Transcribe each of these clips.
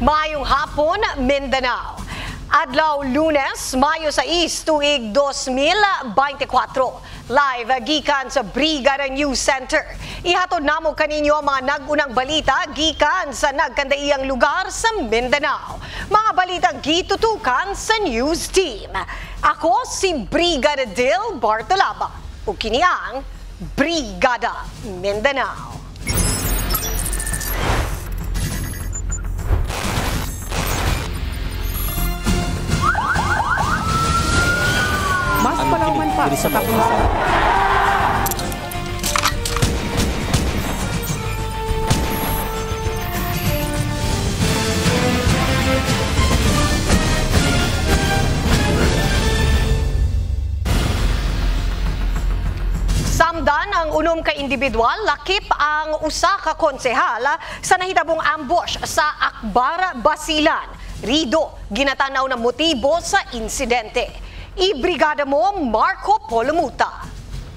Maayong hapon, Mindanao. Adlaw Lunes, Mayo 6, tuig 2024. Live gikan sa Brigada News Center. Ihatod namo kaninyo ang mga nagunang balita gikan sa nagkandaiyang lugar sa Mindanao. Mga balitang gitutukan sa news team. Ako si Brigada Dil Bartolaba. O kini ang Brigada Mindanao. Mas palauman pa sa tapunan. Samdan ang unom ka individual, lakip ang usa ka konsehal sa nahitabong ambush sa Akbar, Basilan. Rido, ginatanaw na motibo sa insidente. Ibrigada mo, Marco Polomuta.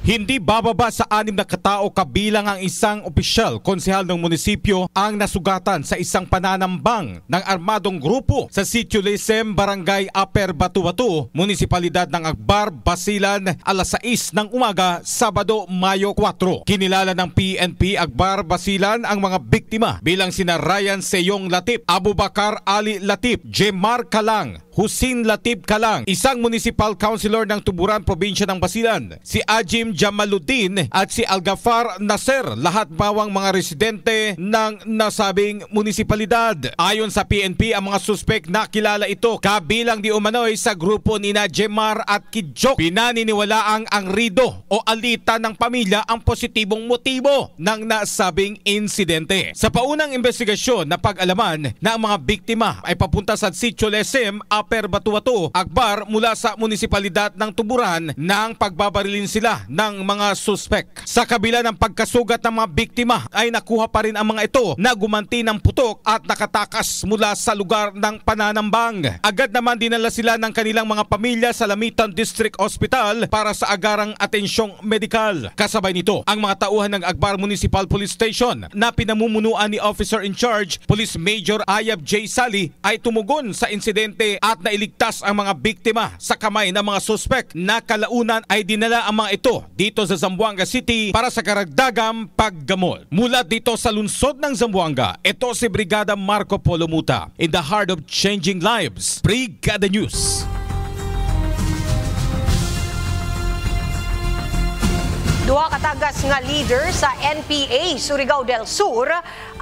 Hindi bababa sa 6 na katao kabilang ang isang opisyal konsehal ng munisipyo ang nasugatan sa isang pananambang ng armadong grupo sa Sitio Lesem, Barangay Upper Batu-Batu, Munisipalidad ng Akbar, Basilan, alas 6 ng umaga, Sabado, Mayo 4. Kinilala ng PNP Akbar, Basilan ang mga biktima bilang sina Ryan Seyong Latip, Abubakar Ali Latip, Jemar Kalang, Husin Latip Kalang, isang municipal councilor ng Tuburan, probinsya ng Basilan, si Ajim Jamaluddin at si Algafar Nasser, lahat bawang mga residente ng nasabing munisipalidad. Ayon sa PNP, ang mga suspek na kilala ito kabilang di umano'y sa grupo ni Jemar at Kidjok. Pinaniniwalaang ang rido o alita ng pamilya ang positibong motibo ng nasabing insidente. Sa paunang investigasyon na pag-alaman na ang mga biktima ay papunta sa Sitio Lesem, Upper Batu-Batu, Akbar mula sa munisipalidad ng Tuburan nang pagbabarilin sila ng mga suspek. Sa kabila ng pagkasugat ng mga biktima ay nakuha pa rin ang mga ito na gumanti ng putok at nakatakas mula sa lugar ng pananambang. Agad naman dinala sila ng kanilang mga pamilya sa Lamitan District Hospital para sa agarang atensyong medikal. Kasabay nito, ang mga tauhan ng Akbar Municipal Police Station na pinamumunuan ni Officer in Charge, Police Major Ayab J. Sali ay tumugon sa insidente at nailigtas ang mga biktima sa kamay ng mga suspek na kalaunan ay dinala ang mga ito dito sa Zamboanga City para sa karagdagang paggamot. Mula dito sa lungsod ng Zamboanga, ito si Brigada Marco Polomuta. In the heart of changing lives, Brigada News. Duha katagas nga leader sa NPA Surigao del Sur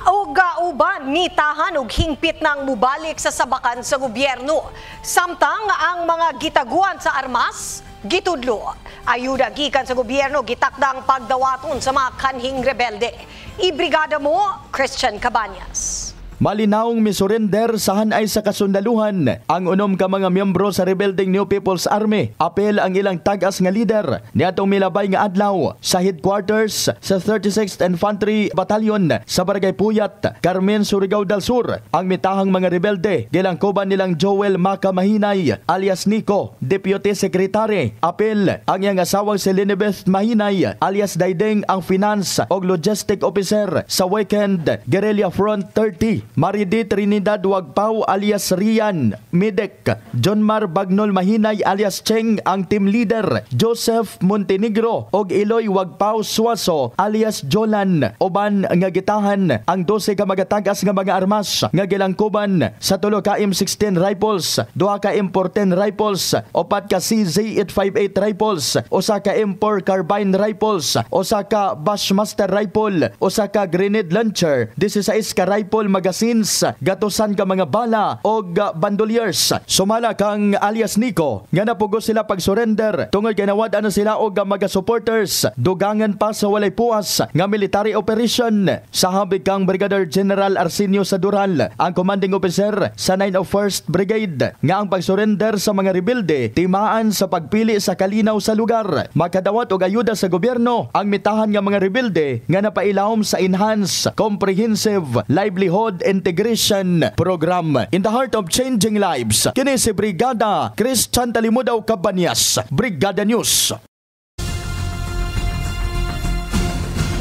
ug uban nitahan og hingpit nang mubalik sa sabakan sa gobyerno. Samtang ang mga gitaguan sa armas gitudlo. Ayuda gikan sa gobyerno gitakdang pagdawaton sa mga kanhing rebelde. Ibrigada mo, Christian Cabañas. Malinaong misurrender sahan ay sa kasundaluhan ang unom ka mga miyembro sa rebelding New People's Army. Apel ang ilang tagas nga leader niadtong milabay nga adlaw sa headquarters sa 36th Infantry Battalion sa Barangay Puyat, Carmen, Surigao del Sur. Ang mitahang mga rebelde gilangkoban nilang Joel Maca Mahinay alias Nico, Deputy Secretary. Apel ang iyang asawang si Linebeth Mahinay alias Daydeng ang Finance o Logistic Officer sa Weekend Guerrilla Front 30. Maridi Trinidad Wagpao alias Rian Midek, John Mar Bagnol Mahinay alias Cheng ang team leader, Joseph Montenegro og Eloy Wagpao Suaso alias Jolan. Oban nga gitahan ang 12 ka magatagas nga mga armas nga gilangkuban sa 3 ka M16 rifles, 2 ka M14 rifles, 4 ka CZ858 rifles, 1 ka M4 carbine rifles, 1 ka Bushmaster rifle, 1 ka grenade launcher, 16 ka rifle magazine, gatusan ka mga bala o bandoliers. Sumala kang alias Nico nga napugos sila pag-surrender tungod kay nawad-an na sila og mga supporters. Dugangan pa sa walay puas nga military operation. Sa habig kang Brigadier General Arsenio Sadural, ang commanding officer sa 901st Brigade, nga ang pag-surrender sa mga rebelde timaan sa pagpili sa kalinaw sa lugar. Makadawat og ayuda sa gobyerno ang mitahan nga mga rebelde nga napailawom sa Enhanced Comprehensive Livelihood Integration Program. In the heart of changing lives, kini si Brigada Christian Talimudaw Cabañas, Brigada News.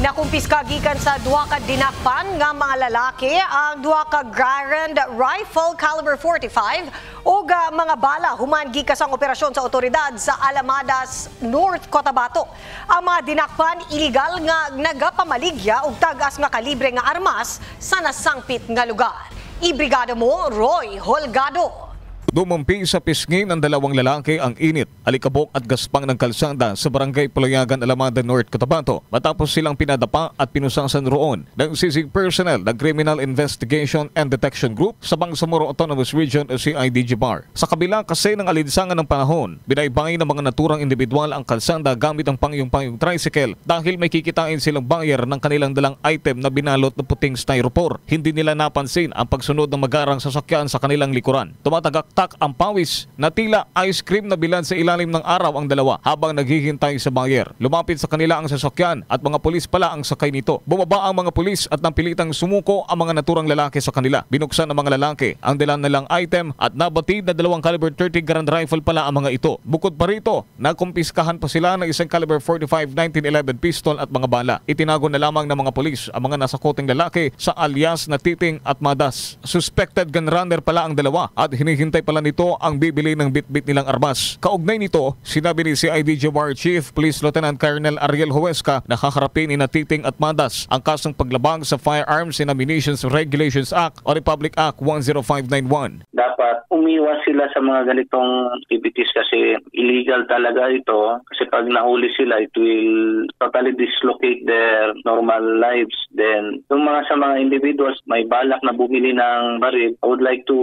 Nakumpiska gikan sa duha ka dinakpan nga mga lalaki ang duha ka Garand rifle caliber 45 ug mga bala human gikan sang operasyon sa otoridad sa Alamadas, North Cotabato. Ang mga dinakpan illegal nga nagapamaligya og tagas nga kalibre nga armas sa nasangpit nga lugar. Ibrigada mo Roy Holgado. Dumumpi sa pisngi ng dalawang lalaki ang init, alikabok at gaspang ng kalsada sa barangay Palayagan, Alamada, North Cotabato matapos silang pinadapa at pinusasan roon ng sisig personnel ng Criminal Investigation and Detection Group sa Bangsamoro Autonomous Region o CIDG-BAR. Sa kabila kasi ng alinsangan ng panahon, binaybay ng mga naturang individual ang kalsada gamit ang pangyong-pangyong tricycle dahil may kikitain silang buyer ng kanilang dalang item na binalot ng puting styrofoam. Hindi nila napansin ang pagsunod ng magarang sasakyan sa kanilang likuran. Tumatagak ang pawis na tila ice cream na bilad sa ilalim ng araw ang dalawa habang naghihintay sa buyer. Lumapit sa kanila ang sasakyan at mga pulis pala ang sakay nito. Bumaba ang mga pulis at napilitang sumuko ang mga naturang lalaki sa kanila. Binuksan ng mga lalaki ang dalang nilang item at nabatid na 2 caliber 30 Garand rifle pala ang mga ito. Bukod pa rito, nakumpiskahan pa sila ng 1 caliber 45 1911 pistol at mga bala. Itinago na lamang ng mga pulis ang mga nasakuting lalaki sa alias na Titing at Madas. Suspected gun runner pala ang dalawa at hinihintay pala nito ang bibili ng bit-bit nilang armas. Kaugnay nito, sinabi ni CIDG-BAR Chief Police Lieutenant Colonel Ariel Huesca na haharapin ni Titing at Madas ang kasong paglabag sa Firearms and Ammunition Regulations Act o Republic Act 10591. Dapat umiwas sila sa mga ganitong activities kasi illegal talaga ito. Kasi pag nahuli sila, it will totally dislocate their normal lives. Then, yung sa mga individuals may balak na bumili ng baril, I would like to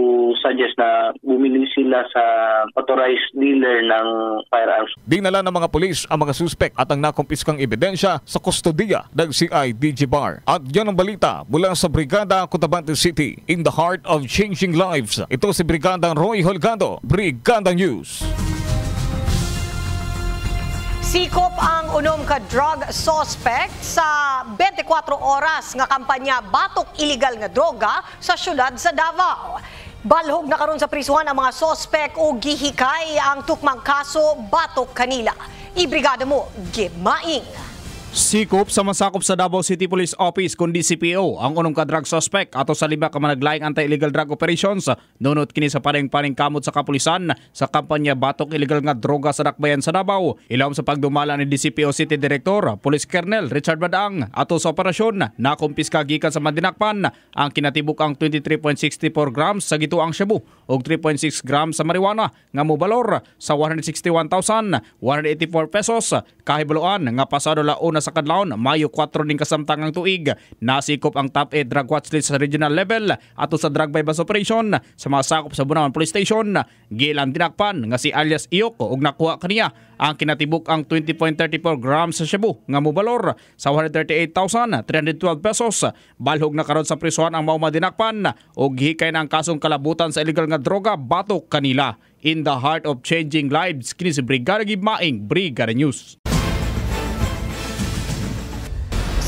suggest na bumili sila sa authorized dealer ng firearms. Dinala ng mga pulis ang mga suspect at ang nakumpiskang ebidensya sa kustodiya ng CIDG-BAR. At yan ang balita mula sa Brigada Cotabato City, in the heart of changing lives. Ito si Brigadang Roy Holgado, Brigada News. Sikop ang unom ka drug suspect sa 24 oras nga kampanya batok illegal nga droga sa syudad sa Davao. Balhog na karon sa prisuhan ang mga suspect o gihikay ang tukmang kaso batok kanila. Ibrigada mo, Gimaing. Sikop sa masakop sa Davao City Police Office kundi CPO ang unong ka drug suspect ato sa 5 ka managlaing anti-illegal drug operations nunot kini sa paring-paring kamot sa kapulisan sa kampanya batok illegal nga droga sa dakbayan sa Davao. Ilawom sa pagdumala ni DCPO City Director Police Colonel Richard Badang ato sa operasyon nakumpiska gikan sa madinakpan ang kinatibuk-ang 23.64 grams sa gituang shabu ug 3.6 grams sa marijuana nga mobalor sa 161,184 pesos kahibaloan nga pasado launa sa kadlawon Mayo 4 ning kasamtangang tuig. Nasikop ang top 8 drug watch list sa regional level ato sa drug bypass operation sa mga sakop sa Bunawan Police Station. Gilang dinakpan nga si alias Iyoko ug nakuha kaniya ang kinatibuk ang 20.34 grams sa shabu nga mobalor sa 138,312 pesos. Balhog na karon sa prisuhan ang mao madinakpan ug hikay na ang kasong kalabutan sa illegal nga droga batok kanila. In the heart of changing lives, kini si Brigada Gimaing, Brigada News.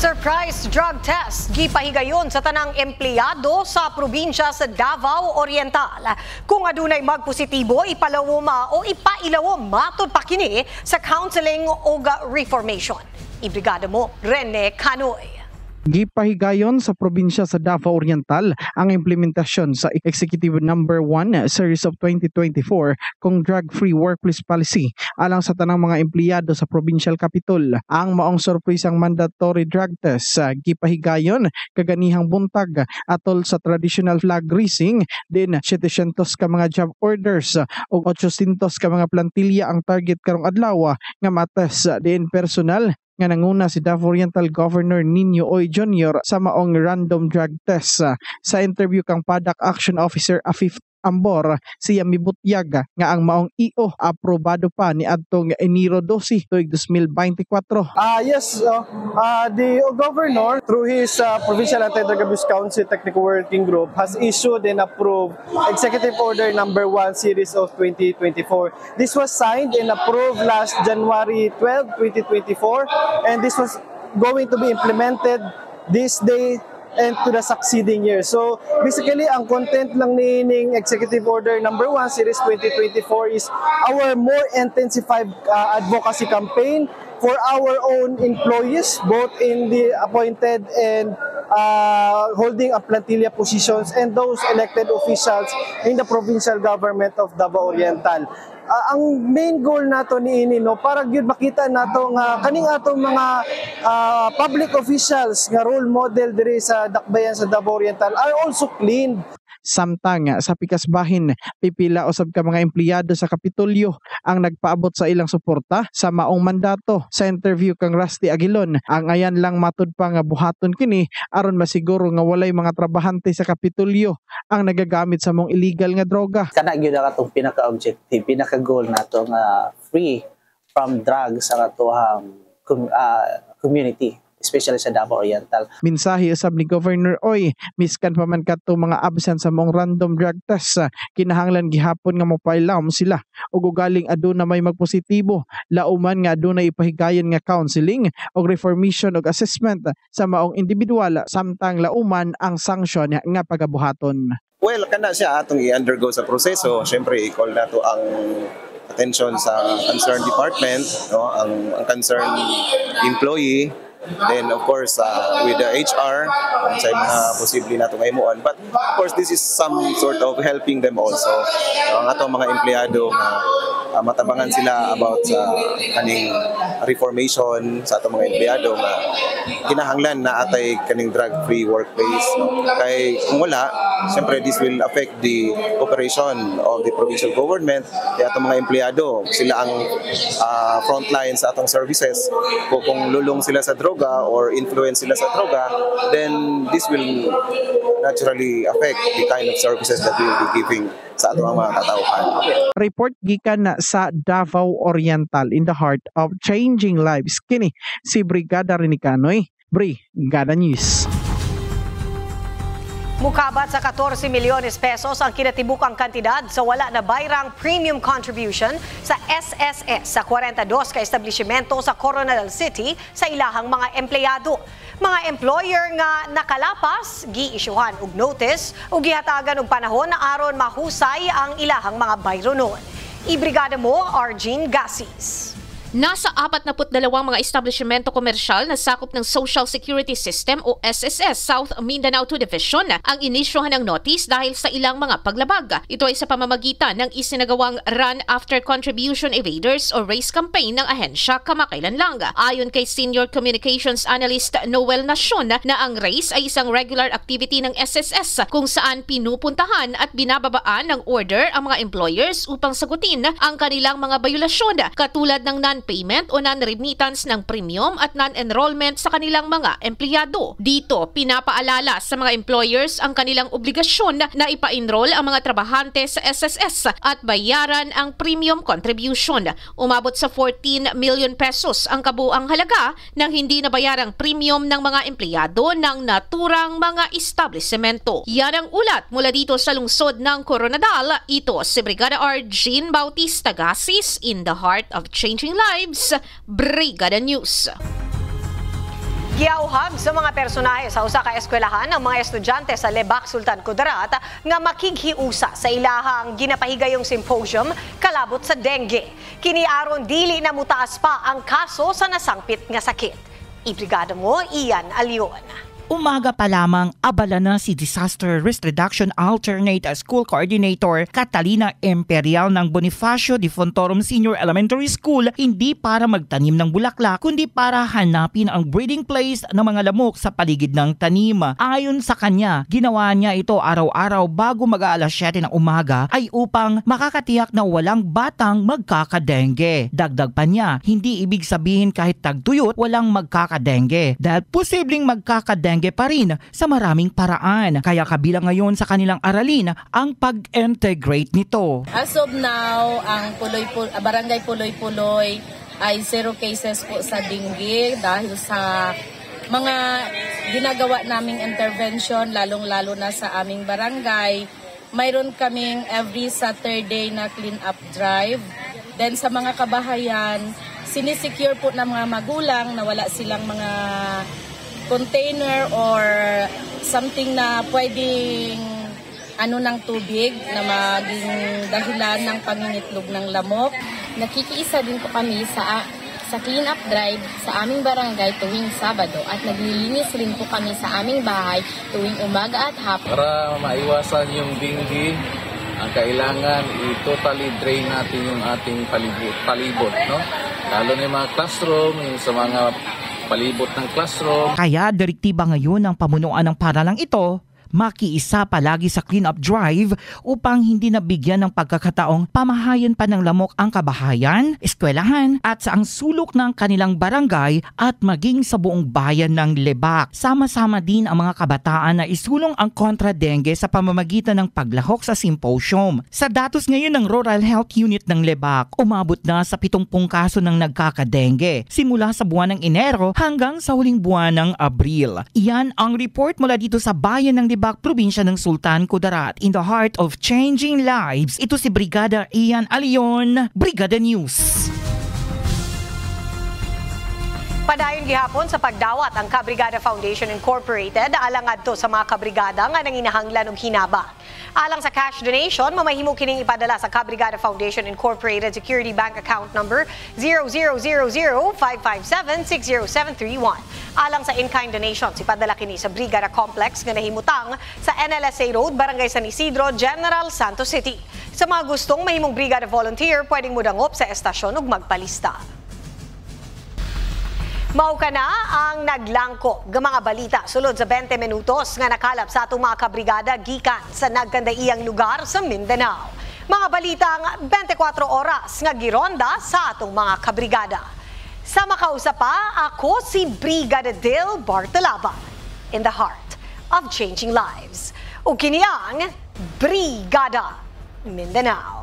Surprise drug test gipahigayon sa tanang empleyado sa probinsya sa Davao Oriental. Kung adunay magpositibo, ipalawom o ipailawom matud pa kini sa counseling o reformation. Ibrigada mo, Rene Canoy. Gipahigayon sa probinsya sa Davao Oriental ang implementasyon sa Executive Number 1 Series of 2024 kung drug-free workplace policy alang sa tanang mga empleyado sa provincial capital. Ang maong surprisang mandatory drug test sa gipahigayon kaganihang buntag atol sa traditional flag raising din 700 ka mga job orders o 800 ka mga plantilya ang target karong adlaw nga matas din personal nga nanguna si Davao Oriental Governor Nino Oy Jr. sa maong random drug test. Sa interview kang PADAC Action Officer Afif Ambor, siya mibutyag nga ang maong EO aprobado pa ni adtong Enero 12 tuig 2024. Yes, the governor through his Provincial Anti-Drug Abuse Council Technical Working Group has issued and approved Executive Order Number 1 Series of 2024. This was signed and approved last January 12, 2024, and this was going to be implemented this day and to the succeeding year. So basically, ang content lang ni Executive Order Number 1 Series 2024 is our more intensified advocacy campaign for our own employees, both in the appointed and holding a plantilla positions and those elected officials in the provincial government of Davao Oriental. Ang main goal nato niini para gyud makita nato nga kaning atong mga public officials nga role model diri sa dakbayan sa Davao Oriental are also clean. Samtang sa pikasbahin, pipila usab ka mga empleyado sa Kapitolyo ang nagpaabot sa ilang suporta sa maong mandato. Sa interview kang Rusty Aguilon, ang ayan lang matud pa nga buhaton kini aron masiguro nga walay mga trabahante sa Kapitolyo ang nagagamit sa mong illegal nga droga. Kana gyud atong pinaka-objective, pinaka-goal nato nga free from drugs sa atohang community, especially sa Davao Oriental. Minsahi usab ni Governor Oy, miskan pa man kadto mga absent sa mong random drug test, kinahanglan gihapon nga mopailam sila ug ugaling aduna may magpositibo, lauman nga aduna ipahigayon nga counseling ug reformation ug assessment sa maong individual samtang lauman ang sanction nga pagabuhaton. Well, kana siya atong i-undergo sa proseso. Syempre i-call nato ang attention sa concerned department, no, ang concerned employee. Then of course with the HR sa mga posible nato nga himuon, but of course this is some sort of helping them also, ang atong mga empleyado nga matabangan sila about sa kaning reformation sa atong mga empleyado nga kinahanglan na atay kaning drug free workplace, no? Kay kung wala, siyempre this will affect the operation of the provincial government. Kaya atong mga empleyado sila ang frontline sa atong services. Kung lulong sila sa droga or influence sila sa droga, then this will naturally affect the kind of services that we will be giving sa atong mga katauhan. Report gikan na sa Davao Oriental in the heart of changing lives. Kini si Brigada Rinicanoy, Brigada News. Mukabat sa 14 milyones pesos ang kinatibukang kantidad sa wala na bayrang premium contribution sa SSS sa 42 ka establishmento sa Coronadal City sa ilahang mga empleyado. Mga employer nga nakalapas, gi-isyuhan og notice o gihatagan og panahon na aron mahusay ang ilahang mga bayro noon. Ibrigada mo, Argene Gasis. Nasa 42 mga establishmento komersyal na sakop ng Social Security System o SSS South Mindanao 2 Division ang inisyuhan ng notice dahil sa ilang mga paglabag. Ito ay sa pamamagitan ng isinagawang Run After Contribution Evaders o RACE campaign ng ahensya kamakailan lang. Ayon kay Senior Communications Analyst Noel Nacion na ang RACE ay isang regular activity ng SSS kung saan pinupuntahan at binababaan ng order ang mga employers upang sagutin ang kanilang mga bayulasyon katulad ng non-payment o non-remittance ng premium at non-enrollment sa kanilang mga empleyado. Dito, pinapaalala sa mga employers ang kanilang obligasyon na ipa-enroll ang mga trabahante sa SSS at bayaran ang premium contribution. Umabot sa 14 million pesos ang kabuang halaga ng hindi nabayarang premium ng mga empleyado ng naturang mga establishmento. Yan ang ulat mula dito sa lungsod ng Coronadal. Ito si Brigada Argene Bautista Gasis in the heart of changing lives, Brigada News. Giauhag sa mga personahe sa usa ka eskwelahan ang mga estudyante sa Lebak, Sultan Kudarat nga makighiusa sa ilahang ginapahigayong symposium kalabot sa dengue. Kini aron dili na mutaas pa ang kaso sa nasangpit nga sakit. Ibrigada mo, Ian Alion. Umaga pa lamang abala na si Disaster Risk Reduction Alternate School Coordinator Catalina Imperial ng Bonifacio de Fontorum Senior Elementary School hindi para magtanim ng bulaklak kundi para hanapin ang breeding place ng mga lamok sa paligid ng tanim. Ayon sa kanya, ginawa niya ito araw-araw bago mag-aalas 7 ng umaga ay upang makakatiyak na walang batang magkakadengue. Dagdag pa niya, hindi ibig sabihin kahit tagtuyot walang magkakadengue dahil posibleng magkakadengue pa rin sa maraming paraan. Kaya kabilang ngayon sa kanilang aralin ang pag-integrate nito. As of now, ang Barangay Puloy-Puloy ay 0 cases po sa dengue dahil sa mga ginagawa naming intervention, lalong-lalo na sa aming barangay. Mayroon kaming every Saturday na clean-up drive. Then sa mga kabahayan, sinisecure po ng mga magulang na wala silang mga container or something na pwedeng ng tubig na maging dahilan ng pangingitlog ng lamok. Nakikiisa din po kami sa sa clean up drive sa aming barangay tuwing Sabado at naglilinis rin po kami sa aming bahay tuwing umaga at hapon. Para maiwasan yung dengue, ang kailangan i-totally drain natin yung ating palibot, no? Lalo na yung mga classroom, yung sa mga palibot ng classroom. Kaya direktiba ngayon ng pamunuan ng paralang ito, makiisa palagi sa clean-up drive upang hindi nabigyan ng pagkakataong pamahayan pa ng lamok ang kabahayan, eskwelahan at sa ang sulok ng kanilang barangay at maging sa buong bayan ng Lebak. Sama-sama din ang mga kabataan na isulong ang kontra-dengue sa pamamagitan ng paglahok sa symposium. Sa datos ngayon ng Rural Health Unit ng Lebak, umabot na sa 70 kaso ng nagkakadengue simula sa buwan ng Enero hanggang sa huling buwan ng Abril. Iyan ang report mula dito sa bayan ng Lebak, probinsya ng Sultan Kudarat, in the heart of changing lives. Ito si Brigada Ian Alion, Brigada News. Padayon gihapon sa pagdawat ang Kabrigada Foundation Incorporated alang adto sa mga kabrigada nga nanginahanglan og hinaba. Alang sa cash donation, mamahimo kining ipadala sa Kabrigada Foundation Incorporated Security Bank Account number 000055760731. Alang sa in-kind donations, ipadala kini sa Brigada Complex nga nahimutang sa NLSA Road, Barangay San Isidro, General Santos City. Sa mga gustong mahimong Brigada Volunteer, pwedeng mudangop sa estasyon ug magpalista. Mao ka na ang naglangko ng mga balita sulod sa 20 minutos nga nakalap sa atong mga kabrigada gikan sa nagkandaiyang lugar sa Mindanao. Mga balita ang 24 oras nga gironda sa atong mga kabrigada. Sa makausap pa, ako si Brigada Del Bartalaba, in the heart of changing lives. O kini ang Brigada Mindanao.